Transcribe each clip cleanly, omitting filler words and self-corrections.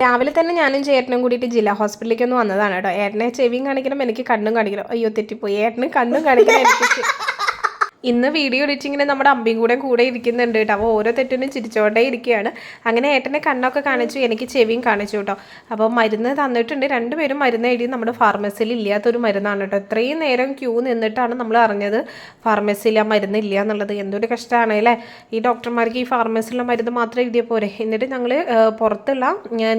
രാവിലെ തന്നെ ഞാനും ചേട്ടനും കൂടിയിട്ട് ജില്ലാ ഹോസ്പിറ്റലിലേക്ക് ഒന്ന് വന്നതാണ് കേട്ടോ. ഏട്ടനെ ചെവിയും കാണിക്കണം, എനിക്ക് കണ്ണും കാണിക്കണം. അയ്യോ തെറ്റിപ്പോയി, ഏട്ടന് കണ്ണും കാണിക്കണം, എനിക്ക് ഇന്ന് വീഡിയോ എഡിറ്റിങ്ങിന് നമ്മുടെ അമ്പിയും കൂടെ ഇരിക്കുന്നുണ്ട് കേട്ടോ. അപ്പോൾ ഓരോ തെറ്റിനും ചിരിച്ചോണ്ടേ ഇരിക്കുകയാണ്. അങ്ങനെ ഏട്ടനെ കണ്ണൊക്കെ കാണിച്ചു, എനിക്ക് ചെവിയും കാണിച്ചു കേട്ടോ. അപ്പോൾ മരുന്ന് തന്നിട്ടുണ്ട്. രണ്ടുപേരും മരുന്ന് എഴുതി നമ്മുടെ ഫാർമസിയിൽ ഇല്ലാത്തൊരു മരുന്നാണ് കേട്ടോ. ഇത്രയും നേരം ക്യൂ നിന്നിട്ടാണ് നമ്മൾ അറിഞ്ഞത് ഫാർമസിയിൽ ആ മരുന്ന് ഇല്ല എന്നുള്ളത്. എന്തൊരു കഷ്ടമാണ് അല്ലേ. ഈ ഡോക്ടർമാർക്ക് ഈ ഫാർമസിയിലുള്ള മരുന്ന് മാത്രം എഴുതിയ പോരെ. എന്നിട്ട് ഞങ്ങൾ പുറത്തുള്ള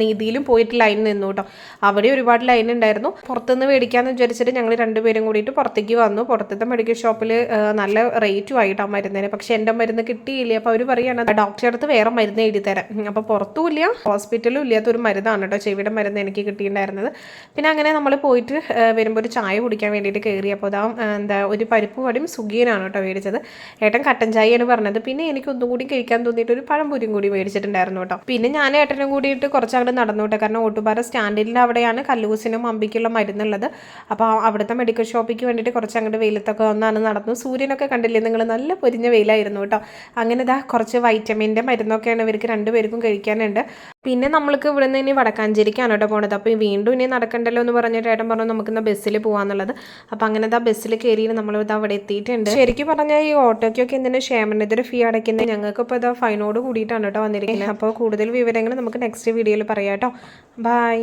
നീതിയിലും പോയിട്ട് ലൈൻ നിന്നു കേട്ടോ. അവിടെ ഒരുപാട് ലൈൻ ഉണ്ടായിരുന്നു. പുറത്തുനിന്ന് മേടിക്കാമെന്ന് വിചാരിച്ചിട്ട് ഞങ്ങൾ രണ്ടുപേരും കൂടിയിട്ട് പുറത്തേക്ക് വന്നു. പുറത്തത്തെ മെഡിക്കൽ ഷോപ്പിൽ നല്ല റേറ്റും ആയിട്ടാണ് മരുന്നിന്. പക്ഷെ എൻ്റെ മരുന്ന് കിട്ടിയില്ല. അപ്പോൾ അവർ പറയുകയാണ് ഡോക്ടറെ അടുത്ത് വേറെ മരുന്ന് എഴുതി തരാം. അപ്പോൾ പുറത്തും ഇല്ല ഹോസ്പിറ്റലും ഇല്ലാത്തൊരു മരുന്നാണ് കേട്ടോ ചെവിയുടെ മരുന്ന് എനിക്ക് കിട്ടിയിട്ടുണ്ടായിരുന്നത്. പിന്നെ അങ്ങനെ നമ്മൾ പോയിട്ട് വരുമ്പോൾ ഒരു ചായ കുടിക്കാൻ വേണ്ടിയിട്ട് കയറി. അപ്പോൾ അതാ ഒരു പരിപ്പ് വടയും സുഖിയനാണ് കേട്ടോ മേടിച്ചത്. ഏട്ടൻ കട്ടൻ ചായയാണ് പറഞ്ഞത്. പിന്നെ എനിക്ക് ഒന്നും കൂടി കഴിക്കാൻ തോന്നിയിട്ട് ഒരു പഴംപൊരിയും കൂടി മേടിച്ചിട്ടുണ്ടായിരുന്നു കേട്ടോ. പിന്നെ ഞാൻ ഏട്ടനും കൂടിയിട്ട് കുറച്ചങ്ങോട്ട് നടന്നു കേട്ടോ. കാരണം ഓട്ടുപാറ സ്റ്റാൻഡിൻ്റെ അവിടെയാണ് കല്ലൂസിനും അമ്പിക്കുള്ള മരുന്നുള്ളത്. അപ്പോൾ അവിടുത്തെ മെഡിക്കൽ ഷോപ്പിക്ക് വേണ്ടിയിട്ട് കുറച്ചങ്ങോട്ട് വെയിലത്തൊക്കെ ഒന്നാണ് നടന്നു. സൂര്യനൊക്കെ കണ്ടില്ലേ നിങ്ങൾ, നല്ല പൊരിഞ്ഞ വെയിലായിരുന്നു കേട്ടോ. അങ്ങനെ ഇതാ കുറച്ച് വൈറ്റമിൻ്റെ മരുന്നൊക്കെയാണ് ഇവർക്ക് രണ്ടുപേർക്കും കഴിക്കാനുണ്ട്. പിന്നെ നമ്മൾക്ക് ഇവിടെ നിന്ന് ഇനി വടക്കാഞ്ചേരിക്കാണ് കേട്ടോ പോണത്. അപ്പോൾ വീണ്ടും ഇനി നടക്കണ്ടല്ലോ എന്ന് പറഞ്ഞിട്ട് ഏട്ടൻ പറഞ്ഞു നമുക്കിന്ന് ബസ്സിൽ പോകാന്നുള്ളത്. അപ്പോൾ അങ്ങനെ ഇതാ ബസ്സിൽ കയറിയിട്ട് നമ്മളിതാ അവിടെ എത്തിയിട്ടുണ്ട്. ശരിക്കും പറഞ്ഞാൽ ഈ ഓട്ടോയ്ക്കൊക്കെ എന്തിനാ ക്ഷേമനിധി ഫീ അടയ്ക്കുന്നത്? ഞങ്ങൾക്ക് ഇപ്പോൾ ഇതാ ഫൈനോട് കൂടിയിട്ടാണ് കേട്ടോ വന്നിരിക്കുന്നത്. അപ്പോൾ കൂടുതൽ വിവരങ്ങൾ നമുക്ക് നെക്സ്റ്റ് വീഡിയോയിൽ പറയാം കേട്ടോ. ബൈ.